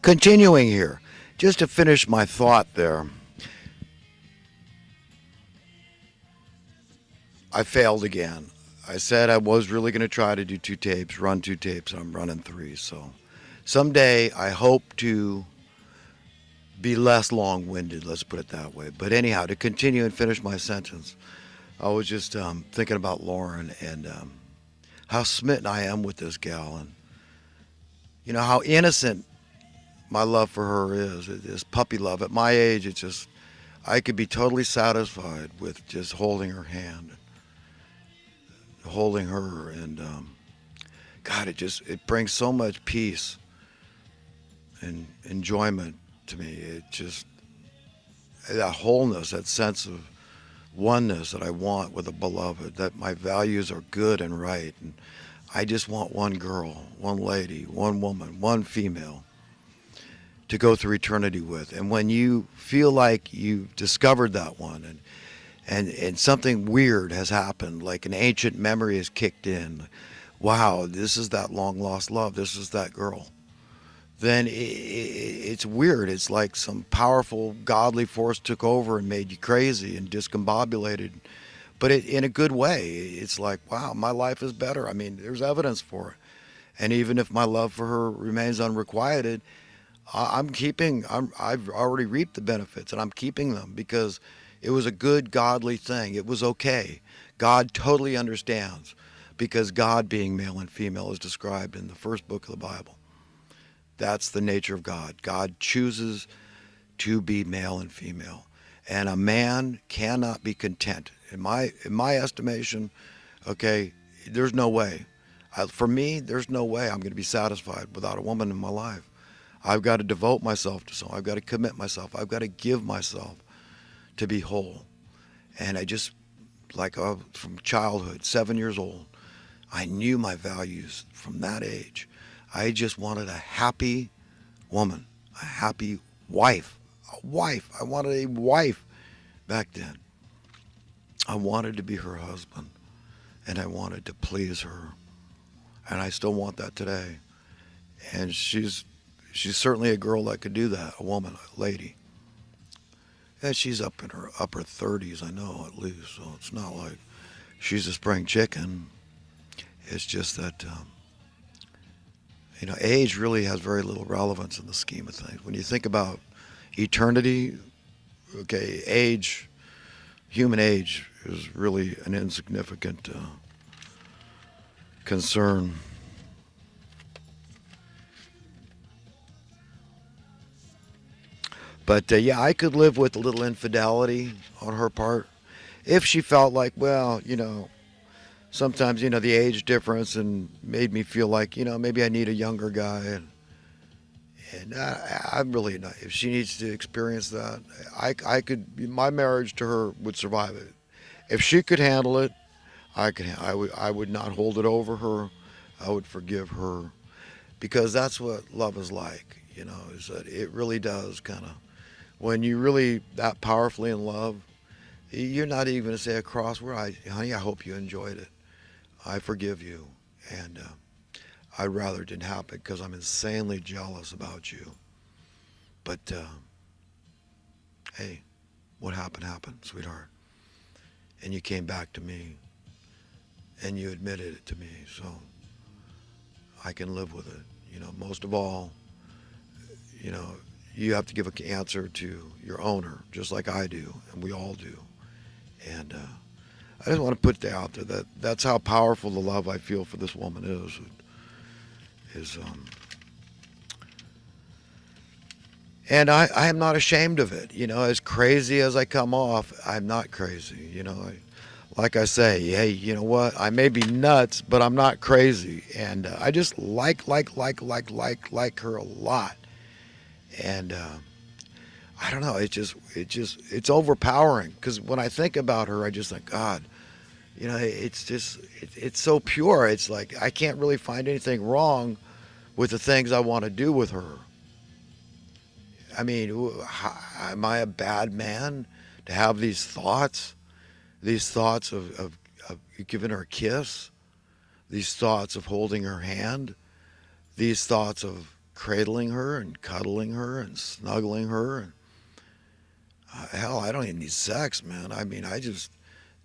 Continuing here, just to finish my thought there, I failed again. I said I was really going to try to do two tapes, run two tapes, and I'm running three. So someday I hope to be less long winded, let's put it that way. But anyhow, to continue and finish my sentence, I was just thinking about Lauren and how smitten I am with this gal, and how innocent my love for her is. It is puppy love. At my age, it's just I could be totally satisfied with just holding her hand, holding her, and God, it brings so much peace and enjoyment to me. It just that wholeness, that sense of oneness that I want with a beloved, that my values are good and right, and I just want one girl, one lady, one woman, one female to go through eternity with. And when you feel like you've discovered that one, and something weird has happened, like an ancient memory has kicked in, wow, this is that long lost love, this is that girl, then it's weird. It's like some powerful godly force took over and made you crazy and discombobulated, but in a good way. It's like, wow, my life is better. I mean, there's evidence for it. And even if my love for her remains unrequited, I've already reaped the benefits, and I'm keeping them because it was a good godly thing. It was okay. God totally understands, because God, being male and female, is described in the first book of the Bible. That's the nature of God. God chooses to be male and female, and a man cannot be content. In my estimation, okay, there's no way. For me, there's no way I'm going to be satisfied without a woman in my life. I've got to devote myself to someone. I've got to commit myself. I've got to give myself to be whole. And I just, like from childhood, 7 years old, I knew my values from that age. I just wanted a happy woman, a happy wife, a wife. I wanted a wife back then. I wanted to be her husband, and I wanted to please her. And I still want that today. And she's certainly a girl that could do that, a woman, a lady. And she's up in her upper 30s, I know, at least. So it's not like she's a spring chicken. It's just that, age really has very little relevance in the scheme of things. When you think about eternity, okay, human age is really an insignificant concern. But yeah, I could live with a little infidelity on her part if she felt like, well, sometimes, the age difference and made me feel like, maybe I need a younger guy. And I'm really not. If she needs to experience that, I could, my marriage to her would survive it. If she could handle it, I would not hold it over her. I would forgive her, because that's what love is like, is that it really does kind of, when you really that powerfully in love, you're not even going to say a cross word. Honey, I hope you enjoyed it. I forgive you. And I'd rather it didn't happen, because I'm insanely jealous about you. But hey, what happened happened, sweetheart. And you came back to me, and you admitted it to me. So I can live with it. Most of all, you know, you have to give an answer to your owner, just like I do, and we all do. And I just want to put that out there, that that's how powerful the love I feel for this woman is. Is and I am not ashamed of it. As crazy as I come off, I'm not crazy. Like I say, hey, you know what? I may be nuts, but I'm not crazy, and I just like her a lot. And I don't know. It's overpowering, because when I think about her, I just think, God, it's so pure. It's like I can't really find anything wrong with the things I want to do with her. I mean, am I a bad man to have these thoughts? These thoughts of giving her a kiss? These thoughts of holding her hand? These thoughts of cradling her and cuddling her and snuggling her. And hell, I don't even need sex, man. I mean,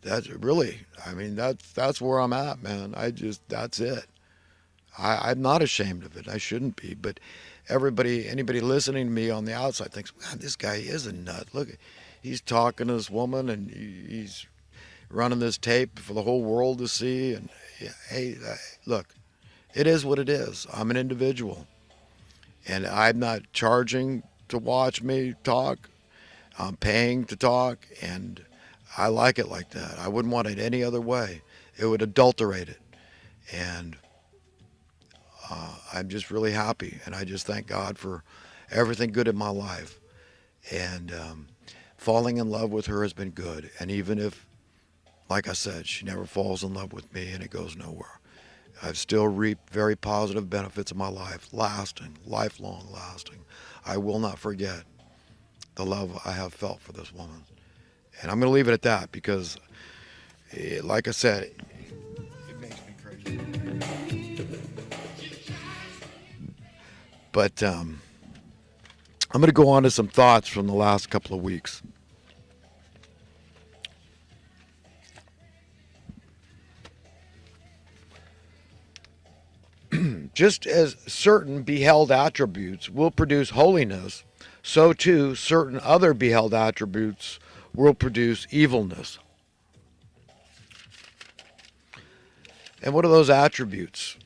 that's really, I mean, that's where I'm at, man. That's it. I'm not ashamed of it. I shouldn't be. But anybody listening to me on the outside thinks, man, this guy is a nut. Look, he's talking to this woman and he's running this tape for the whole world to see. And yeah, hey, look, it is what it is. I'm an individual, and I'm not charging to watch me talk. I'm paying to talk, and I like it like that. I wouldn't want it any other way. It would adulterate it. And I'm just really happy, and I just thank God for everything good in my life. And falling in love with her has been good. And even if, like I said, she never falls in love with me and it goes nowhere, I've still reaped very positive benefits in my life, lasting, lifelong lasting. I will not forget the love I have felt for this woman. And I'm going to leave it at that because, like I said, it makes me crazy. But I'm going to go on to some thoughts from the last couple of weeks. Just as certain beheld attributes will produce holiness, so too certain other beheld attributes will produce evilness. And what are those attributes?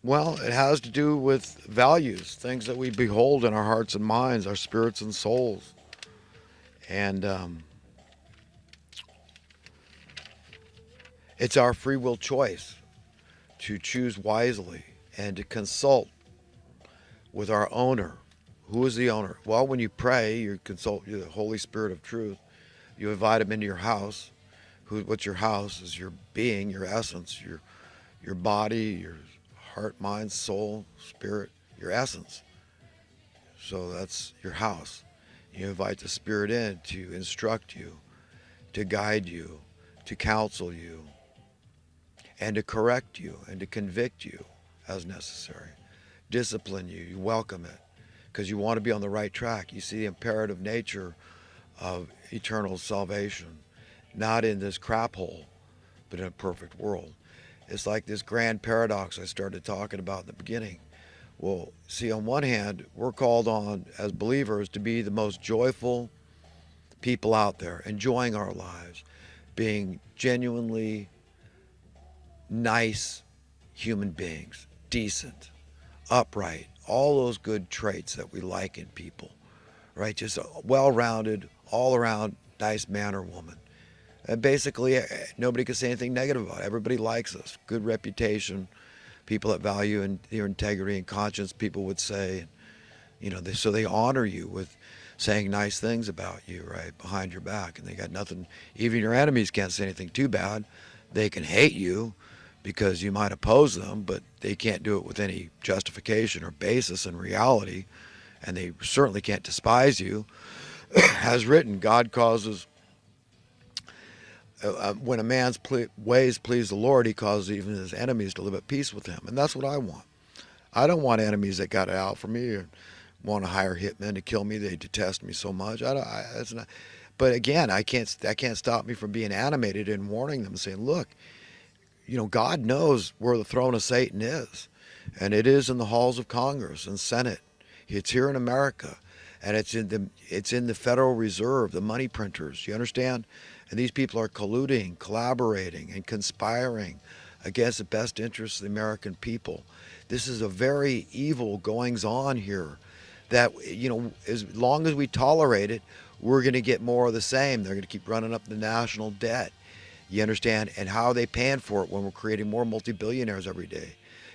Well, it has to do with values, things that we behold in our hearts and minds, our spirits and souls. And it's our free will choice to choose wisely and to consult with our owner. Who is the owner? Well, when you pray, you consult the Holy Spirit of truth. You invite him into your house. What's your house? Is your being, your essence, your body, your heart, mind, soul, spirit, your essence. So that's your house. You invite the Spirit in to instruct you, to guide you, to counsel you, and to correct you and to convict you as necessary. Discipline you. You welcome it because you want to be on the right track. You see the imperative nature of eternal salvation, not in this crap hole, but in a perfect world. It's like this grand paradox I started talking about in the beginning. Well, see, on one hand, we're called on as believers to be the most joyful people out there, enjoying our lives, being genuinely nice human beings, decent, upright, all those good traits that we like in people, right? Just a well-rounded, all-around nice man or woman. And basically, nobody can say anything negative about it. Everybody likes us. Good reputation, people that value your integrity and conscience, people would say, so they honor you with saying nice things about you, right, behind your back. And they got nothing, even your enemies can't say anything too bad. They can hate you because you might oppose them, but they can't do it with any justification or basis in reality. And they certainly can't despise you. As written, God causes, when a man's ways please the Lord, he causes even his enemies to live at peace with him. And that's what I want. I don't want enemies that got it out for me or want to hire hitmen to kill me. They detest me so much. That's not. But again, that can't stop me from being animated and warning them, saying, look, God knows where the throne of Satan is, and it is in the halls of Congress and Senate. It's here in America, and it's in the Federal Reserve, the money printers. You understand? And these people are colluding, collaborating, and conspiring against the best interests of the American people. This is a very evil goings on here that, as long as we tolerate it, we're going to get more of the same. They're going to keep running up the national debt. You understand? And how are they paying for it when we're creating more multi-billionaires every day?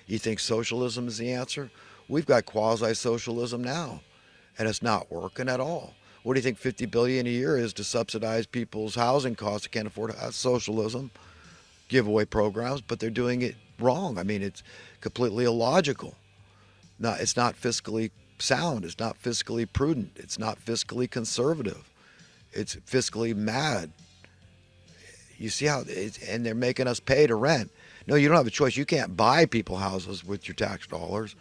You think socialism is the answer? We've got quasi-socialism now, and it's not working at all. What do you think $50 billion a year is to subsidize people's housing costs that can't afford it? That's socialism, giveaway programs, but they're doing it wrong. I mean, it's completely illogical. It's not fiscally sound. It's not fiscally prudent. It's not fiscally conservative. It's fiscally mad. You see how and they're making us pay to rent. No, you don't have a choice. You can't buy people houses with your tax dollars.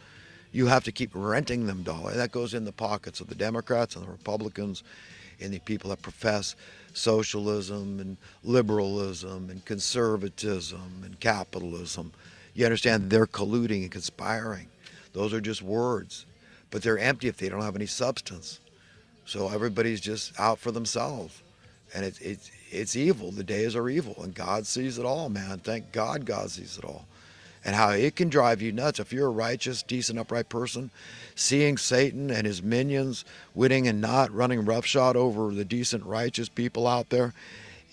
You have to keep renting them dollars. That goes in the pockets of the Democrats and the Republicans and the people that profess socialism and liberalism and conservatism and capitalism. You understand they're colluding and conspiring. Those are just words, but they're empty if they don't have any substance. So everybody's just out for themselves, and it's evil. The days are evil, and God sees it all, man. Thank God, God sees it all, and how it can drive you nuts if you're a righteous, decent, upright person, seeing Satan and his minions winning and not running roughshod over the decent, righteous people out there.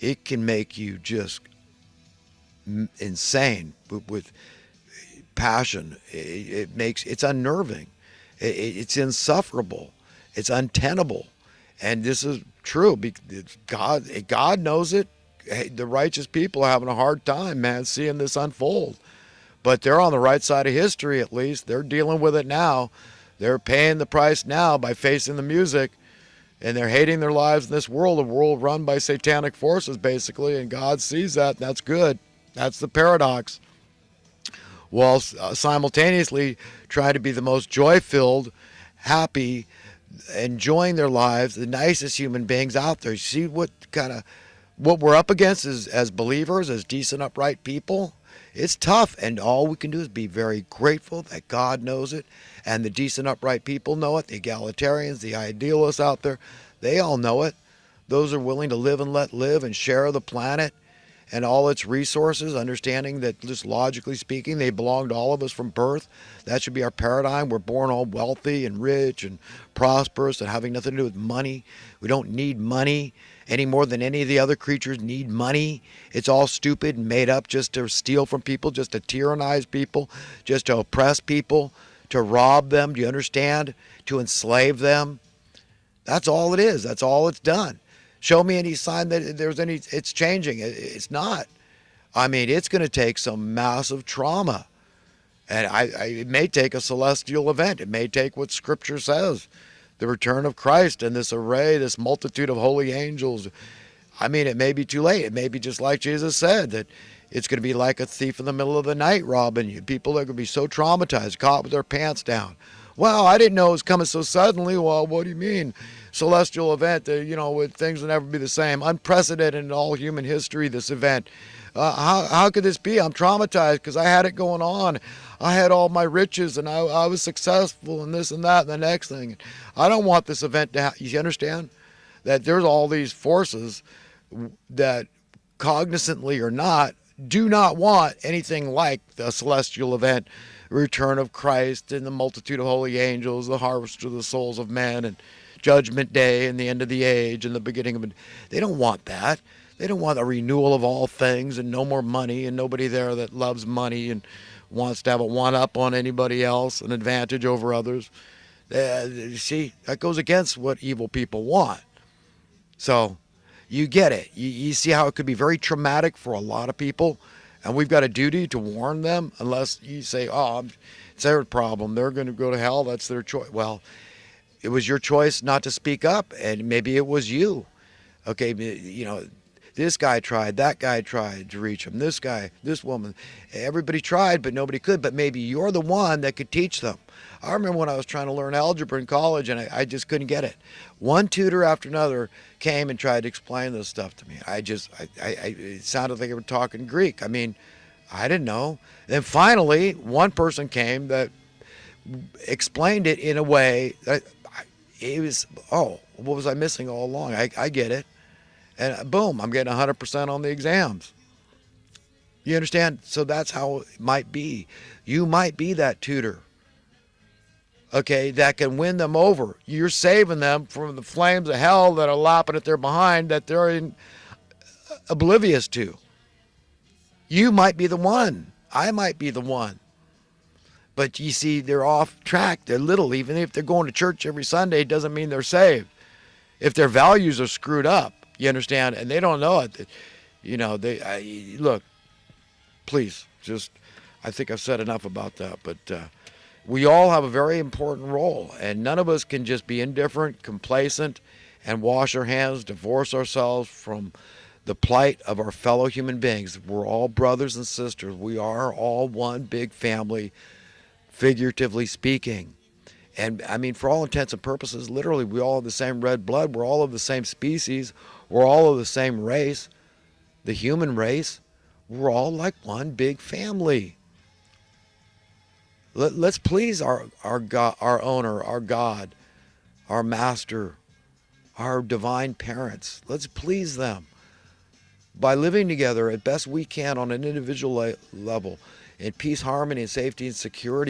It can make you just insane with passion. It's unnerving. It's insufferable. It's untenable. And this is true. God knows it. Hey, the righteous people are having a hard time, man, seeing this unfold. But they're on the right side of history, at least. They're dealing with it now. They're paying the price now by facing the music. And they're hating their lives in this world, a world run by satanic forces, basically. And God sees that, and that's good. That's the paradox. While simultaneously trying to be the most joy-filled, happy, enjoying their lives, the nicest human beings out there. You see what we're up against as believers, as decent, upright people? It's tough, and all we can do is be very grateful that God knows it, and the decent, upright people know it, the egalitarians, the idealists out there, they all know it. Those are willing to live and let live and share the planet and all its resources, understanding that just logically speaking, they belong to all of us from birth. That should be our paradigm. We're born all wealthy and rich and prosperous and having nothing to do with money. We don't need money any more than any of the other creatures need money. It's all stupid and made up just to steal from people, just to tyrannize people, just to oppress people, to rob them, do you understand? To enslave them. That's all it is. That's all it's done. Show me any sign that it's changing. It's not. I mean, it's going to take some massive trauma. And it may take a celestial event. It may take what Scripture says, the return of Christ and this array, this multitude of holy angels. I mean, it may be too late. It may be just like Jesus said, that it's going to be like a thief in the middle of the night robbing you. People are going to be so traumatized, caught with their pants down. Well, I didn't know it was coming so suddenly. Well, what do you mean? Celestial event, with things will never be the same. Unprecedented in all human history, this event. How could this be? I'm traumatized because I had it going on. I had all my riches and I was successful and this and that and the next thing. I don't want this event to happen. You understand? That there's all these forces that, cognizantly or not, do not want anything like the celestial event, return of Christ and the multitude of holy angels, the harvest of the souls of men, and Judgment Day and the end of the age and the beginning of it. They don't want that. They don't want a renewal of all things and no more money and nobody there that loves money and wants to have a one-up on anybody else, an advantage over others. See, that goes against what evil people want. So you get it. You see how it could be very traumatic for a lot of people, and we've got a duty to warn them, unless you say, oh, it's their problem. They're going to go to hell. That's their choice. Well, it was your choice not to speak up, and maybe it was you. Okay, this guy tried, that guy tried to reach him, this guy, this woman. Everybody tried, but nobody could. But maybe you're the one that could teach them. I remember when I was trying to learn algebra in college, and I just couldn't get it. One tutor after another came and tried to explain this stuff to me. It sounded like they were talking Greek. I mean, I didn't know. Then finally, one person came that explained it in a way that what was I missing all along? I get it. And boom, I'm getting 100% on the exams. You understand? So that's how it might be. You might be that tutor, okay, that can win them over. You're saving them from the flames of hell that are lapping at their behind that they're oblivious to. You might be the one. I might be the one. But you see, they're off track. They're little. Even if they're going to church every Sunday, it doesn't mean they're saved. If their values are screwed up, you understand, and they don't know it. Look, please, I think I've said enough about that. But we all have a very important role, and none of us can just be indifferent, complacent, and wash our hands, divorce ourselves from the plight of our fellow human beings. We're all brothers and sisters. We are all one big family figuratively speaking. And I mean, for all intents and purposes, literally, we all have the same red blood. We're all of the same species. We're all of the same race, the human race. We're all like one big family. Let's please our God, our owner, our God, our master, our divine parents. Let's please them by living together as best we can on an individual level in peace, harmony, and safety and security